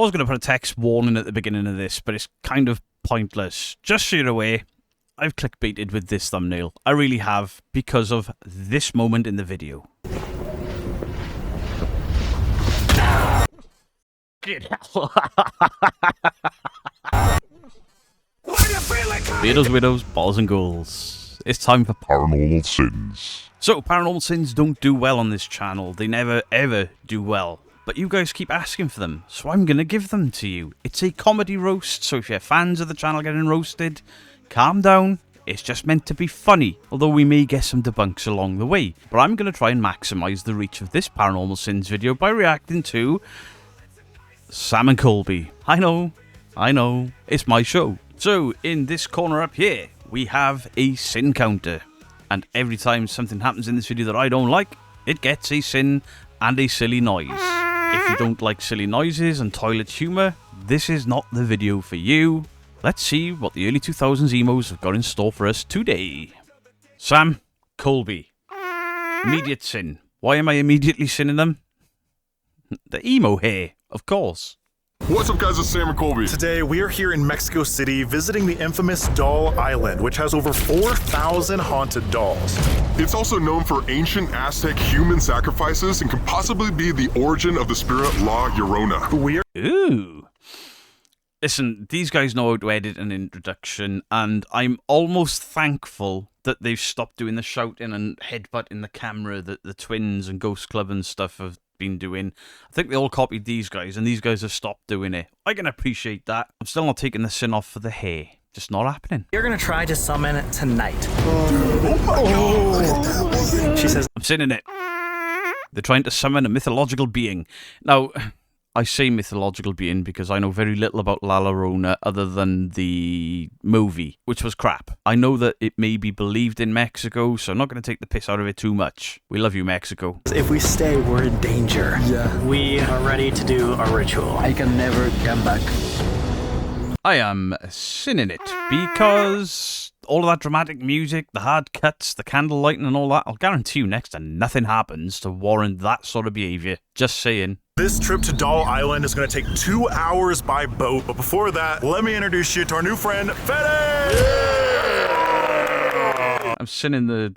I was going to put a text warning at the beginning of this, but it's kind of pointless. Just so you're aware, I've clickbaited with this thumbnail. I really have, because of this moment in the video. Get hell. Widows, widows, balls and ghouls. It's time for Paranormal Sins. So, Paranormal Sins don't do well on this channel. They never, ever do well. But you guys keep asking for them, so I'm going to give them to you. It's a comedy roast, so if you're fans of the channel getting roasted, calm down. It's just meant to be funny, although we may get some debunks along the way. But I'm going to try and maximise the reach of this Paranormal Sins video by reacting to Sam and Colby. I know, it's my show. So, in this corner up here, we have a sin counter. And every time something happens in this video that I don't like, it gets a sin and a silly noise. If you don't like silly noises and toilet humour, this is not the video for you. Let's see what the early 2000s emos have got in store for us today. Sam, Colby. Immediate sin. Why am I immediately sinning them? The emo hair, of course. What's up, guys? It's Sam and Colby. Today, we are here in Mexico City visiting the infamous Doll Island, which has over 4,000 haunted dolls. It's also known for ancient Aztec human sacrifices and can possibly be the origin of the spirit La Llorona. Ooh. Listen, these guys know how to edit an introduction, and I'm almost thankful that they've stopped doing the shouting and headbutting the camera that the Twins and Ghost Club and stuff have been doing. I think they all copied these guys, and these guys have stopped doing it. I can appreciate that. I'm still not taking the sin off for the hair. Just not happening. You're gonna try to summon it tonight. Oh. She says, I'm sinning it. They're trying to summon a mythological being. Now, I say mythological being because I know very little about La Llorona other than the movie, which was crap. I know that it may be believed in Mexico, so I'm not going to take the piss out of it too much. We love you, Mexico. if we stay, we're in danger. Yeah. We are ready to do a ritual. I can never come back. I am sinning it because all of that dramatic music, the hard cuts, the candle lighting and all that, I'll guarantee you next to nothing happens to warrant that sort of behaviour. Just saying. This trip to Doll Island is going to take 2 hours by boat, but before that, let me introduce you to our new friend, Fede! Yeah! I'm sinning the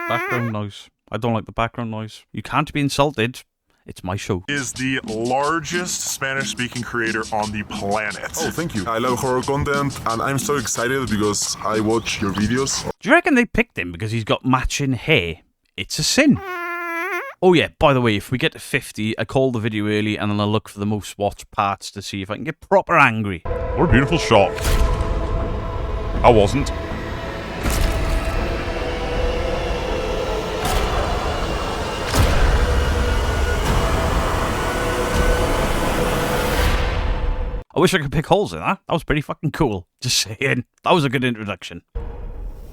background noise. I don't like the background noise. You can't be insulted. It's my show. Is the largest Spanish-speaking creator on the planet. Oh, thank you. I love horror content, and I'm so excited because I watch your videos. Do you reckon they picked him because he's got matching hair? It's a sin. Oh yeah, by the way, if we get to 50, I call the video early and then I'll look for the most watched parts to see if I can get proper angry. What a beautiful shot. I wasn't. I wish I could pick holes in that. That was pretty fucking cool. Just saying. That was a good introduction.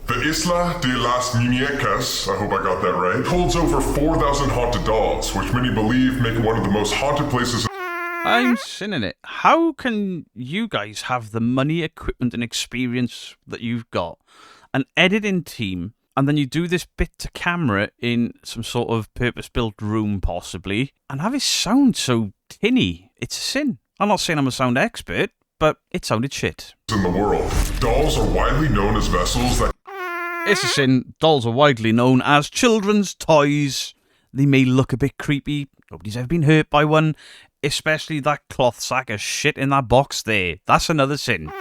The Isla de las Muñecas, I hope I got that right, holds over 4,000 haunted dolls, which many believe make it one of the most haunted places. I'm sinning it. How can you guys have the money, equipment, and experience that you've got, an editing team, and then you do this bit to camera in some sort of purpose-built room, possibly, and have it sound so tinny? It's a sin. I'm not saying I'm a sound expert, but it sounded shit. In the world, dolls are widely known as vessels that... It's a sin. Dolls are widely known as children's toys. They may look a bit creepy. Nobody's ever been hurt by one. Especially that cloth sack of shit in that box there. That's another sin.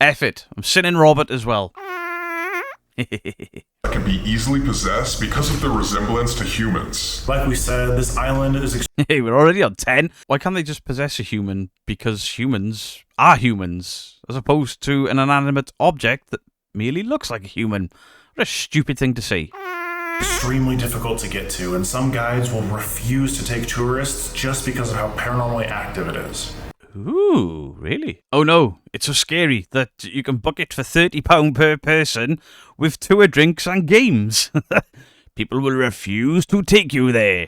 F it. I'm sinning Robert as well. can be easily possessed because of their resemblance to humans. Like we said, this island is... Hey, we're already on 10. Why can't they just possess a human? Because humans are humans, as opposed to an inanimate object that merely looks like a human. What a stupid thing to say. extremely difficult to get to, and some guides will refuse to take tourists just because of how paranormally active it is. Ooh, really? Oh no, it's so scary that you can book it for £30 per person with tour drinks and games. People will refuse to take you there.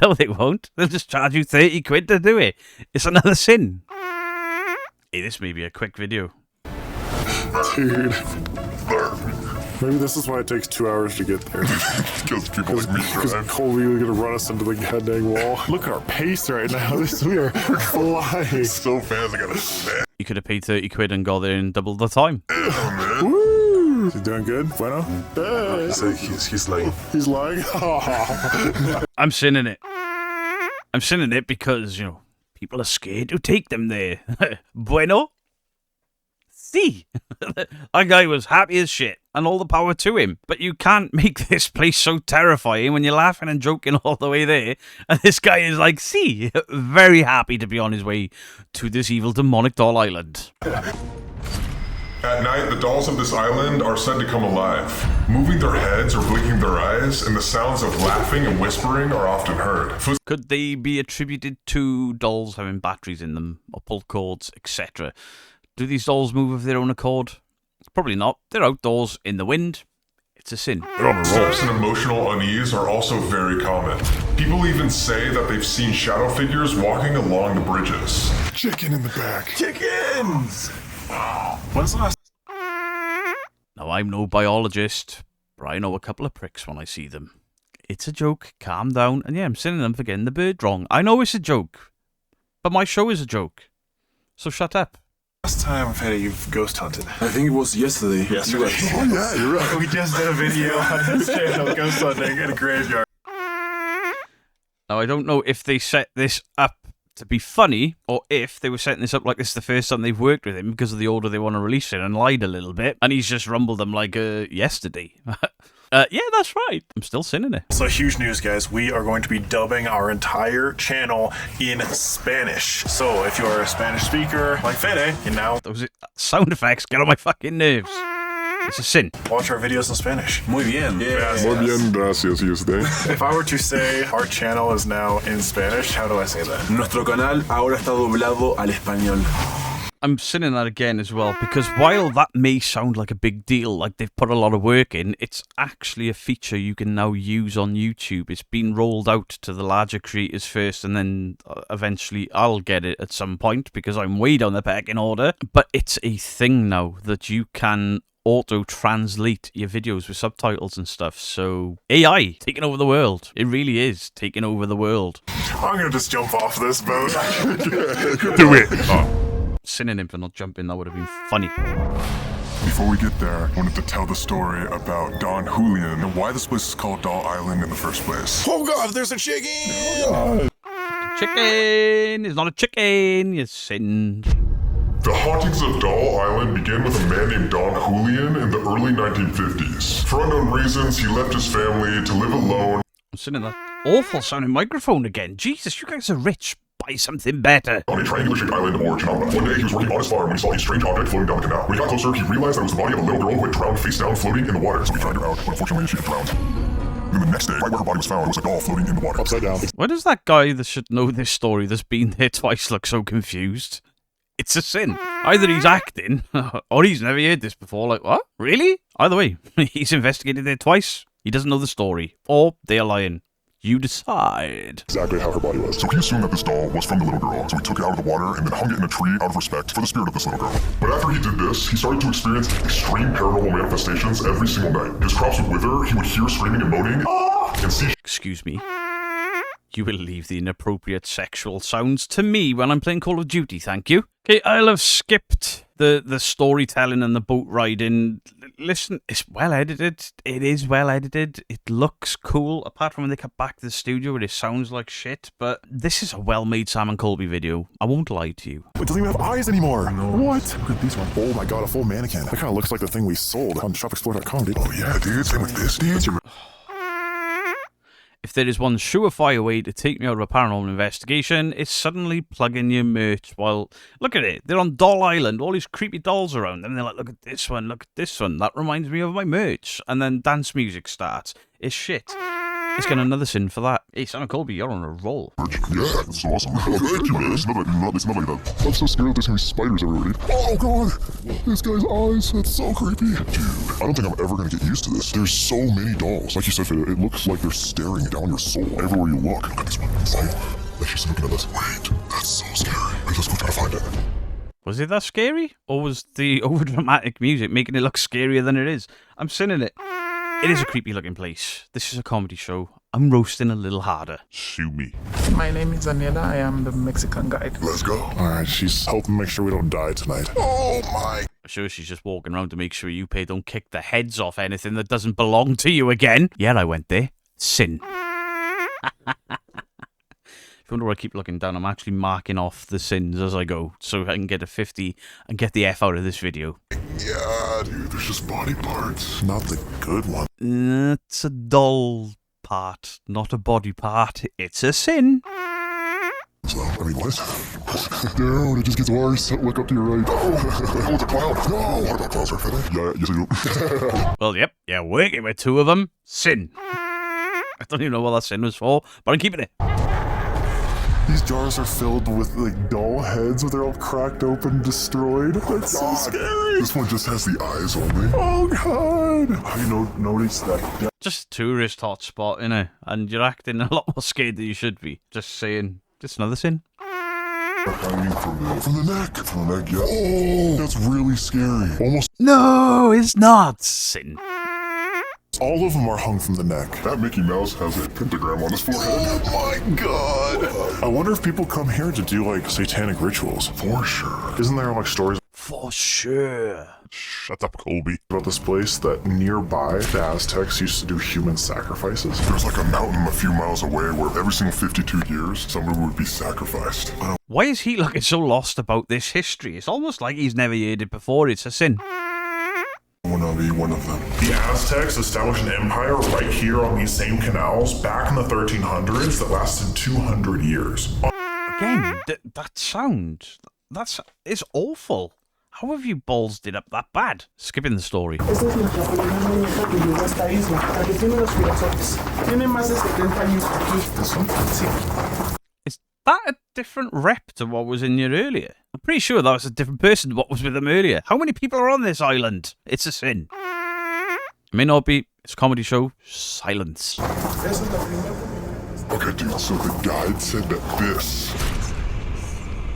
No, they won't. They'll just charge you 30 quid to do it. It's another sin. Hey, this may be a quick video. Dude. Maybe this is why it takes 2 hours to get there. Because people like me drive. Colby was gonna run us into the goddamn wall. Look at our pace right now. We are flying. So fast, I gotta snap. You could have paid 30 quid and got there in double the time. Oh, man. Woo! He's doing good, Bueno? He's lying. He's lying? I'm sinning it. I'm sinning it because, you know, people are scared to take them there. Bueno? See? That guy was happy as shit, and all the power to him. But you can't make this place so terrifying when you're laughing and joking all the way there, and this guy is like, see, very happy to be on his way to this evil demonic doll island. At night, the dolls of this island are said to come alive, moving their heads or blinking their eyes, and the sounds of laughing and whispering are often heard. Could they be attributed to dolls having batteries in them, or pull cords, etc.? Do these dolls move of their own accord? Probably not. They're outdoors, in the wind. It's a sin. Steps and emotional unease are also very common. People even say that they've seen shadow figures walking along the bridges. Chicken in the back. Chickens! When's the last? Now, I'm no biologist, but I know a couple of pricks when I see them. It's a joke. Calm down. And yeah, I'm sinning them for getting the bird wrong. I know it's a joke, but my show is a joke. So shut up. Last time, Fede, you've ghost hunted. I think it was yesterday. Yesterday. Oh, yeah, you're right. We just did a video on his channel, ghost hunting in a graveyard. Now, I don't know if they set this up to be funny, or if they were setting this up like this is the first time they've worked with him because of the order they want to release it and lied a little bit, and he's just rumbled them like, yesterday. Yeah, that's right. I'm still sinning it. So huge news, guys. We are going to be dubbing our entire channel in Spanish. So if you're a Spanish speaker like Fede, you now Those sound effects get on my fucking nerves. It's a sin. watch our videos in Spanish. Muy bien. Yes. Muy bien, gracias, usted. If I were to say our channel is now in Spanish, how do I say that? Nuestro canal ahora está doblado al español. I'm sinning that again as well, because while that may sound like a big deal, like they've put a lot of work in, it's actually a feature you can now use on YouTube. It's been rolled out to the larger creators first, and then eventually I'll get it at some point, because I'm way down the pecking order. But it's a thing now that you can auto-translate your videos with subtitles and stuff. So AI taking over the world. It really is taking over the world. I'm gonna just jump off this boat. Do it! Sinning him for not jumping, that would have been funny. Before we get there, I wanted to tell the story about Don Julian and why this place is called Doll Island in the first place. Oh god, there's a chicken! Chicken is not a chicken, you sinned. The hauntings of Doll Island began with a man named Don Julian in the early 1950s. For unknown reasons, he left his family to live alone. I'm sitting in that awful sounding microphone again. Jesus, you guys are rich. Buy something better. On a triangular-shaped island of Augustina. One day, he was working on his farm when he saw a strange object floating down the canal. When he got closer, he realized that it was the body of a little girl who had drowned face down, floating in the water. So he dragged her out, but unfortunately, she had drowned. Then the next day, right where her body was found, was a doll floating in the water. Upside down. Why does that guy that should know this story that's been there twice look so confused? It's a sin. Either he's acting, or he's never heard this before. Like, what? Really? Either way, he's investigated there twice. He doesn't know the story. Or they're lying. You decide. Exactly how her body was. So he assumed that this doll was from the little girl. So he took it out of the water and then hung it in a tree out of respect for the spirit of this little girl. But after he did this, he started to experience extreme paranormal manifestations every single night. His crops would wither, he would hear screaming and moaning, and see... Excuse me. You will leave the inappropriate sexual sounds to me when I'm playing Call of Duty, thank you. Okay, I'll have skipped the storytelling and the boat riding. Listen, it's well edited. It is well edited. It looks cool, apart from when they cut back to the studio where it sounds like shit. But this is a well-made Sam and Colby video. I won't lie to you. It doesn't even have eyes anymore. No. What? Look at these ones. Oh my god, a full mannequin. That kind of looks like the thing we sold on shopexplore.com, dude. Oh yeah, dude, same with this, dude. If there is one surefire way to take me out of a paranormal investigation, it's suddenly plugging your merch. Well, look at it. They're on Doll Island. All these creepy dolls around them. They're like, look at this one, look at this one. That reminds me of my merch. And then dance music starts. It's shit. It's got another sin for that. Hey, Sam and Colby, you're on a roll. Yeah, that's so awesome. Thank you, man. It's not like that. I'm so scared there's gonna be spiders everywhere. Oh god! This guy's eyes, that's so creepy. Dude, I don't think I'm ever gonna get used to this. There's so many dolls. Like you said, it looks like they're staring down your soul everywhere you look. Look at this one. Oh, like she's looking at us. Wait, that's so scary. Wait, let's go try to find it. Was it that scary? Or was the overdramatic music making it look scarier than it is? I'm sinning it. It is a creepy looking place. This is a comedy show. I'm roasting a little harder. Sue me. My name is Daniela. I am the Mexican guide. Let's go. Alright, she's helping make sure we don't die tonight. Oh my. I'm sure she's just walking around to make sure you pay don't kick the heads off anything that doesn't belong to you again. Yeah, I went there. Sin. If you wonder why I keep looking down, I'm actually marking off the sins as I go so I can get a 50 and get the F out of this video. Yeah, dude, there's just body parts. Not the good one. It's a doll part, not a body part. It's a sin. So, I mean, what? Dude, it just gets worse. Look up to your right. Oh, it's a clown. No, what about clowns are fitting? Yeah, yes I do. Well, yep, yeah, working with two of them. Sin. I don't even know what that sin was for, but I'm keeping it. These jars are filled with like doll heads, but they're all cracked open, destroyed. That's so scary. This one just has the eyes only. Oh god! I noticed that. Just tourist hotspot, innit? And you're acting a lot more scared than you should be. Just saying, just another sin. Hanging from the neck, yeah. Oh, that's really scary. Almost. No, it's not sin. All of them are hung from the neck. That Mickey Mouse has a pentagram on his forehead. Oh my god. I wonder if people come here to do like satanic rituals. For sure. Isn't there like stories For sure. Shut up, Colby. about this place that nearby the Aztecs used to do human sacrifices? There's like a mountain a few miles away where every single 52 years somebody would be sacrificed. Why is he looking so lost about this history? It's almost like he's never heard it before. It's a sin. I want to be one of them. The Aztecs established an empire right here on these same canals back in the 1300s that lasted 200 years. Again, that sound, it's awful. How have you ballsed it up that bad? Skipping the story. Esta es nuestra primera muñeca que llegó a esta isla, la que tiene los filósofos. Tiene más de 70 años aquí. Sí. Is that a different rep to what was in here earlier? I'm pretty sure that was a different person to what was with them earlier. How many people are on this island? It's a sin. It may not be. It's a comedy show. Silence. Okay, dude, so the guide said that this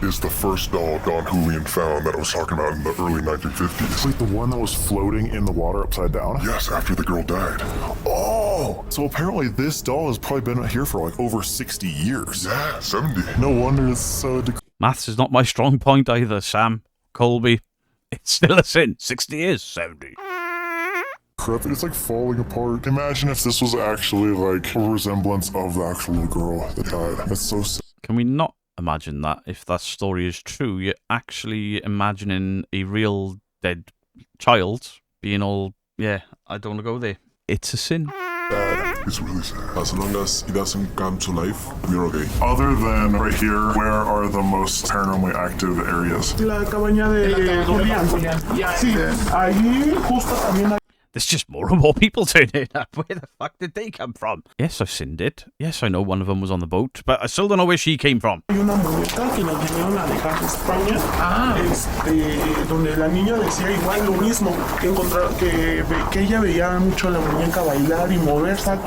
is the first doll Don Julian found that I was talking about in the early 1950s. Like the one that was floating in the water upside down? Yes, after the girl died. Oh! So apparently this doll has probably been here for like over 60 years. Yeah, 70. No wonder it's so Maths is not my strong point either, Sam. Colby. It's still a sin. 60 years. 70. decrepit. It's like falling apart. Imagine if this was actually like a resemblance of the actual little girl that died. That's so sad. Can we not imagine that if that story is true? You're actually imagining a real dead child being all, yeah, I don't want to go there. It's a sin. It's really sad. As long as it doesn't come to life, we're okay. Other than right here, where are the most paranormally active areas? La cabaña de Julian. Sí, allí justo también hay. There's just more and more people turning up. Where the fuck did they come from? Yes, I've sinned it. Yes, I know one of them was on the boat, but I still don't know where she came from. Hay una muñeca que nos vinieron a dejar de España, donde la niña decía igual lo mismo, que ella veía mucho a la muñeca bailar y moverse.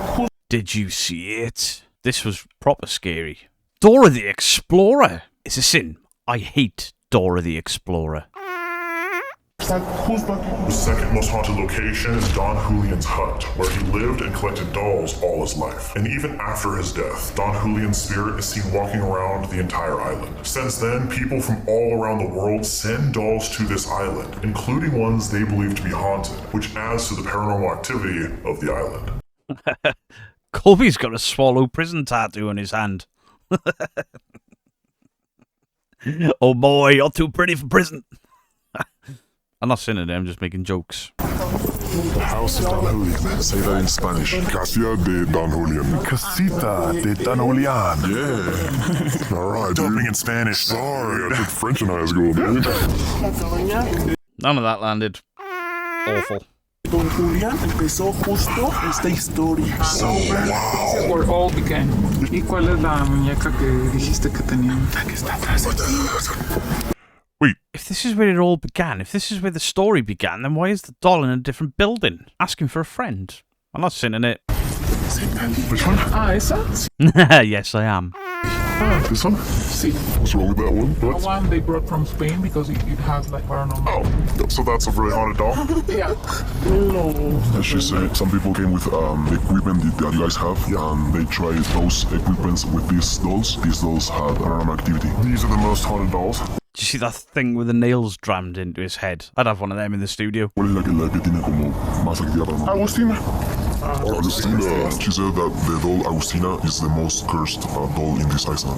Did you see it? This was proper scary. Dora the Explorer. It's a sin. I hate Dora the Explorer. The second most haunted location is Don Julian's hut, where he lived and collected dolls all his life. And even after his death, Don Julian's spirit is seen walking around the entire island. Since then, people from all around the world send dolls to this island, including ones they believe to be haunted, which adds to the paranormal activity of the island. Colby's got a swallow prison tattoo on his hand. Oh boy, you're too pretty for prison. I'm not sinning there, I'm just making jokes. The house of Don Julian. Say that in Spanish. Casilla de Don Julian. Casita de Don Julian. Yeah. All right, Dumping dude. in Spanish. Sorry, I took French in high school, dude. None of that landed. Awful. Don Julian empezó justo esta historia. Wow. Where all began. ¿Y cuál es la muñeca que dijiste que tenía? La que está atrás. Wait. If this is where it all began, if this is where the story began, then why is the doll in a different building? Asking for a friend. I'm not sinning it. Which one? Ah, esa? Yes, I am. This one? See, What's wrong with that one? the one they brought from Spain because it has like paranormal. Oh, so that's a really haunted doll? Yeah. Let's just say some people came with the equipment that you guys have, and they tried those equipments with these dolls. These dolls had paranormal activity. These are the most haunted dolls. Do you see that thing with the nails jammed into his head? I'd have one of them in the studio. ¿Cuál es la que tiene como más actividad paranormal? Agustina. Augustina. She said that the doll Augustina is the most cursed doll in this island.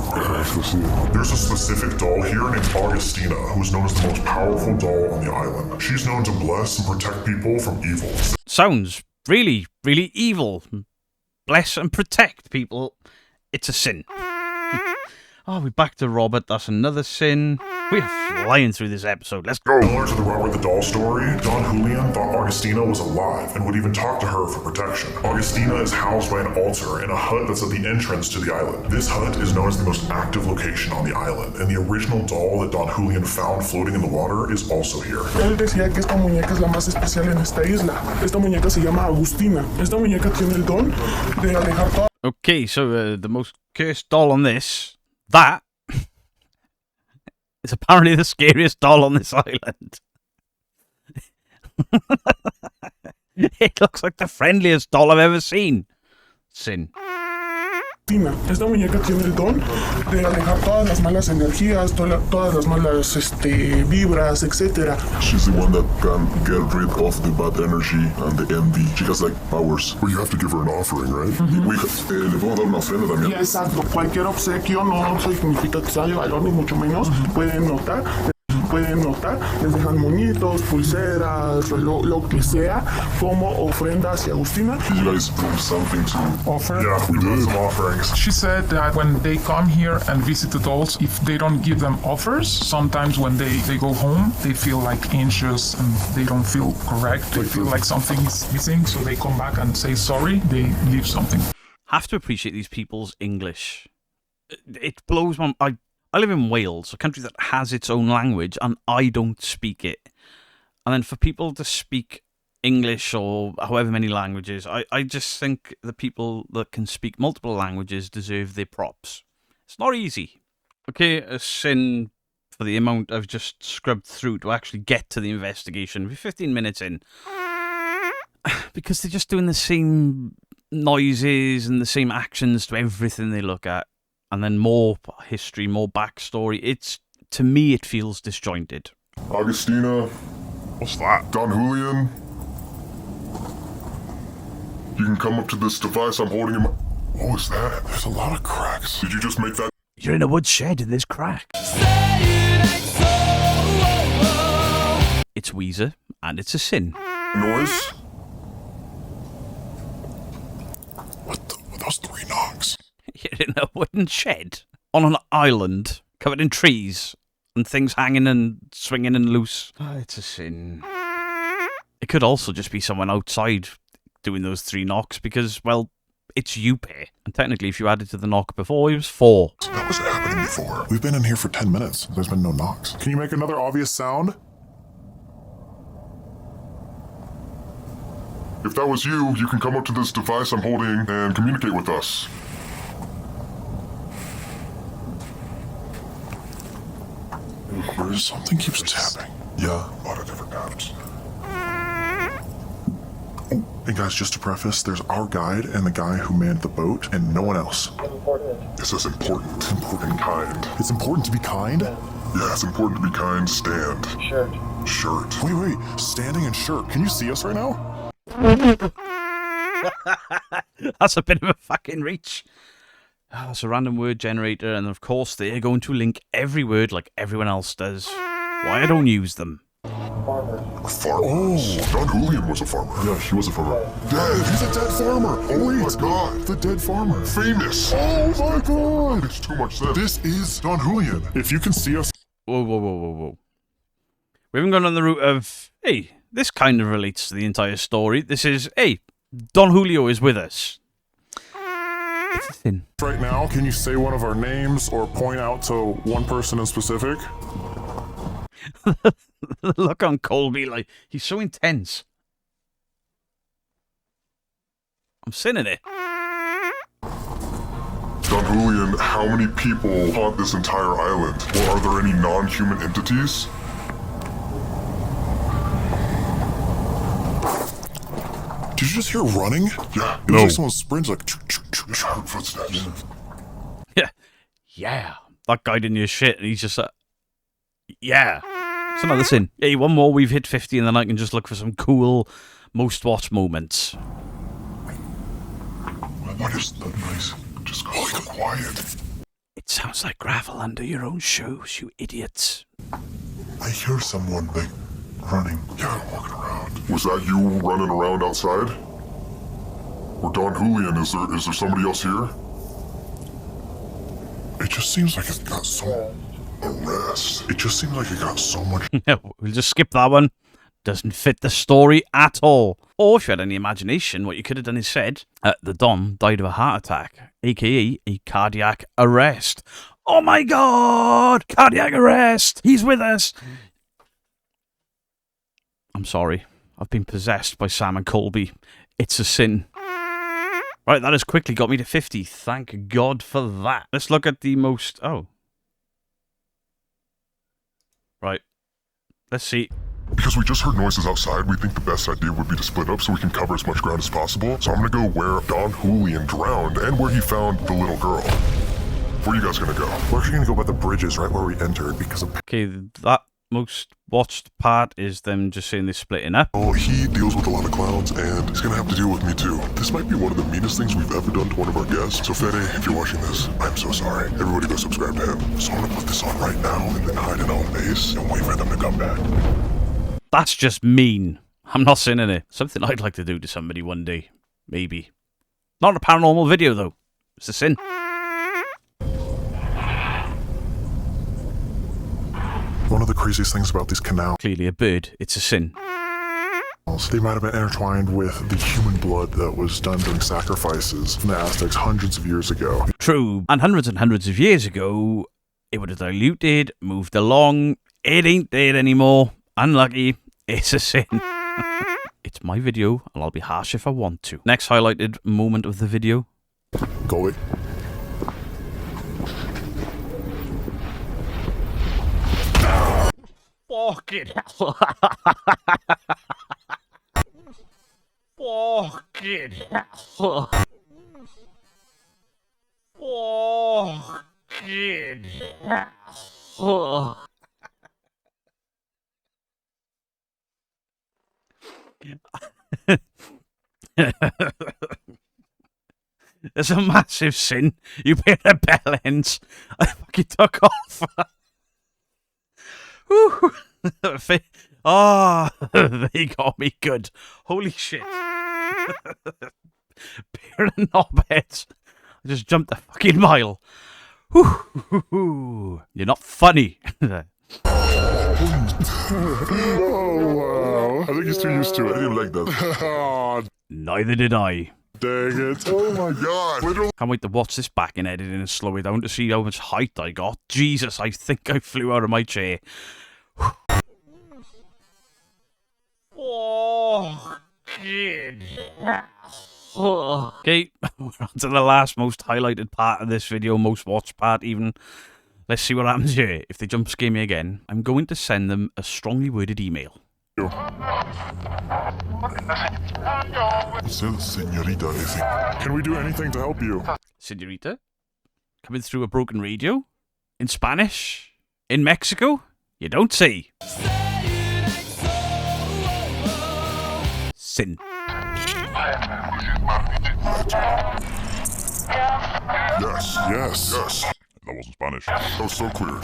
There's a specific doll here named Augustina, who is known as the most powerful doll on the island. She's known to bless and protect people from evil. Sounds really, really evil. Bless and protect people. It's a sin. Oh, we're back to Robert. That's another sin. We're flying through this episode. Let's go. Similar to the Robert the Doll story, Don Julian thought Augustina was alive and would even talk to her for protection. Augustina is housed by an altar in a hut that's at the entrance to the island. This hut is known as the most active location on the island, and the original doll that Don Julian found floating in the water is also here. Él decía que esta muñeca es la más especial en esta isla. Esta muñeca se llama Agustina. Esta muñeca tiene el don de alejar toda. Okay, so the most cursed doll on this, that is apparently the scariest doll on this island. It looks like the friendliest doll I've ever seen. Sin. Esta muñeca tiene el don de alejar todas las malas energías, todas las malas vibras, etc. She's the one that can get rid of the bad energy and the envy. She has like powers. But you have to give her an offering, right? Le puedo dar una ofrenda también. Exacto. Cualquier obsequio no significa que sea de valor, ni mucho menos. Pueden notar, les dejan moñitos, pulseras, lo que sea, como ofrenda hacia Agustina. Did you guys do something to Offer. Yeah, we did some offerings. She said that when they come here and visit the dolls, if they don't give them offers, sometimes when they go home, they feel like anxious and they don't feel correct. They feel like something is missing, so they come back and say sorry. They leave something. Have to appreciate these people's English. It blows my... I live in Wales, a country that has its own language, and I don't speak it. And then for people to speak English or however many languages, I just think the people that can speak multiple languages deserve their props. It's not easy. Okay, a sin for the amount I've just scrubbed through to actually get to the investigation. We're 15 minutes in. Because they're just doing the same noises and the same actions to everything they look at. And then more history, more backstory. To me, it feels disjointed. Augustina. What's that? Don Julian. You can come up to this device I'm holding in my... What was that? There's a lot of cracks. Did you just make that? You're in a wood shed and there's cracks. It's Weezer, and it's a sin. Noise? What were those 3 knocks? You're in a wooden shed on an island covered in trees and things hanging and swinging and loose. Oh, it's a sin. It could also just be someone outside doing those 3 knocks because, well, it's you pay. And technically, if you added to the knock before, it was 4. That was happening before. We've been in here for 10 minutes. There's been no knocks. Can you make another obvious sound? If that was you, you can come up to this device I'm holding and communicate with us. Something keeps tapping. Yeah, a lot of different taps. Oh, and guys, just to preface, there's our guide and the guy who manned the boat, and no one else. This is important. Important and kind. It's important to be kind? Yeah, it's important to be kind. Stand. Shirt. Wait. Standing and shirt. Can you see us right now? That's a bit of a fucking reach. It's a random word generator, and of course they're going to link every word like everyone else does. Why I don't use them? Farmer. Oh, Don Julian was a farmer. Yeah, he was a farmer. Dead. He's a dead farmer. Oh my god. The dead farmer. Famous. Oh my god. It's too much said. This is Don Julian. If you can see us. Whoa. We haven't gone on the route of, hey, this kind of relates to the entire story. This is, hey, Don Julio is with us. It's a sin. Right now, can you say one of our names or point out to one person in specific? The look on Colby, like, he's so intense. I'm sinning it. Don Julian, how many people haunt this entire island? Or are there any non-human entities? Did you just hear running? Yeah. It was like someone sprints like footsteps. Yeah. Yeah. That guy didn't hear shit, and he's just like, yeah. It's another sin. Hey, one more, we've hit 50, and then I can just look for some cool most watched moments. What is that noise? Just go quiet. It sounds like gravel under your own shoes, you idiots. I hear someone, like, running. Yeah, walking around. Was that you running around outside? Or Don Julian, is there somebody else here? It just seems like it got so arrest. It just seems like it got so much. We'll just skip that one. Doesn't fit the story at all. Or if you had any imagination, what you could have done is said, the Don died of a heart attack, aka a cardiac arrest. Oh my god! Cardiac arrest! He's with us! I'm sorry. I've been possessed by Sam and Colby. It's a sin. Right, that has quickly got me to 50. Thank God for that. Let's look at the most... Oh. Right. Let's see. Because we just heard noises outside, we think the best idea would be to split up so we can cover as much ground as possible. So I'm gonna go where Don Julian drowned and where he found the little girl. Where are you guys gonna go? We're actually gonna go by the bridges right where we entered because of... Okay, that most watched part is them just saying they're splitting up. Oh, he deals with a lot of clowns and he's gonna have to deal with me too. This might be one of the meanest things we've ever done to one of our guests. So Fede, if you're watching this, I'm so sorry. Everybody go subscribe to him. So I'm gonna put this on right now and then hide in our base and wait for them to come back. That's just mean. I'm not sinning it. Something I'd like to do to somebody one day. Maybe. Not a paranormal video, though. It's a sin. One of the craziest things about these canals... Clearly a bird. It's a sin. They might have been intertwined with the human blood that was done during sacrifices from the Aztecs hundreds of years ago. True. And hundreds of years ago, it would have diluted, moved along. It ain't there anymore. Unlucky. It's a sin. It's my video, and I'll be harsh if I want to. Next highlighted moment of the video. Colby. Fucking hell. Fucking hell. Fucking hell. There's a massive sin. You pay the bell ends. I fucking took off. Oh, they got me good. Holy shit. Pair of knobheads. I just jumped a fucking mile. You're not funny. Oh, wow. I think he's too used to it. I didn't like that. Neither did I. Dang it. Oh my god. Literally. Can't wait to watch this back in editing and slow it down to see how much height I got. Jesus, I think I flew out of my chair. Okay, we're on to the last most highlighted part of this video, most watched part even. Let's see what happens here. If they jump scare me again, I'm going to send them a strongly worded email. Senorita, can we do anything to help you? Senorita? Coming through a broken radio? In Spanish? In Mexico? You don't say. Sin. Yes. That wasn't Spanish. That was so clear. Do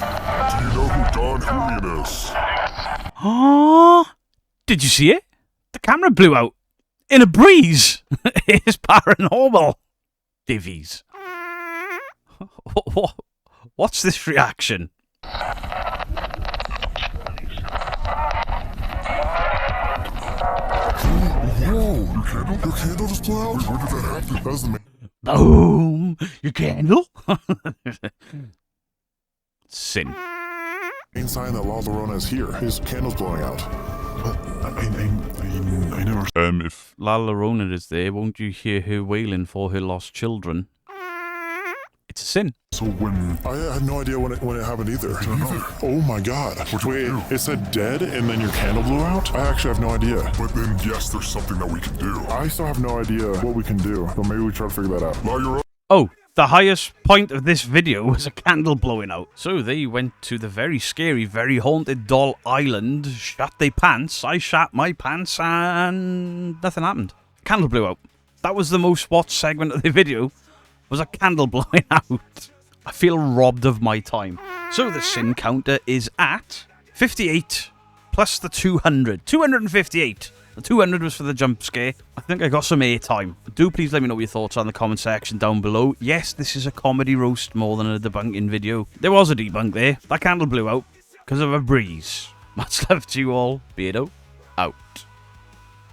you know who Don Julian is? Oh, did you see it? The camera blew out. In a breeze. It's paranormal. Divvies. What's this reaction? Whoa, your candle just blew out? Where did that happen? That was the main... Boom! Your candle? Sin. main sign that La Llorona is here. His candle's blowing out. I never... If La Llorona is there, won't you hear her wailing for her lost children? It's a sin. So when I had no idea when it happened either. Oh my god. Wait, it said dead and then your candle blew out? I actually have no idea. But then, yes, there's something that we can do. I still have no idea what we can do, but maybe we try to figure that out. Now you're up. Oh, the highest point of this video was a candle blowing out. So they went to the very scary, very haunted doll island, shat their pants, I shat my pants, and nothing happened. Candle blew out. That was the most watched segment of the video, was a candle blowing out. I feel robbed of my time. So the sin counter is at 58 plus the 200. 258. The 200 was for the jump scare. I think I got some airtime. Do please let me know what your thoughts are in the comment section down below. Yes, this is a comedy roast more than a debunking video. There was a debunk there. That candle blew out because of a breeze. Much love to you all. Beardo out.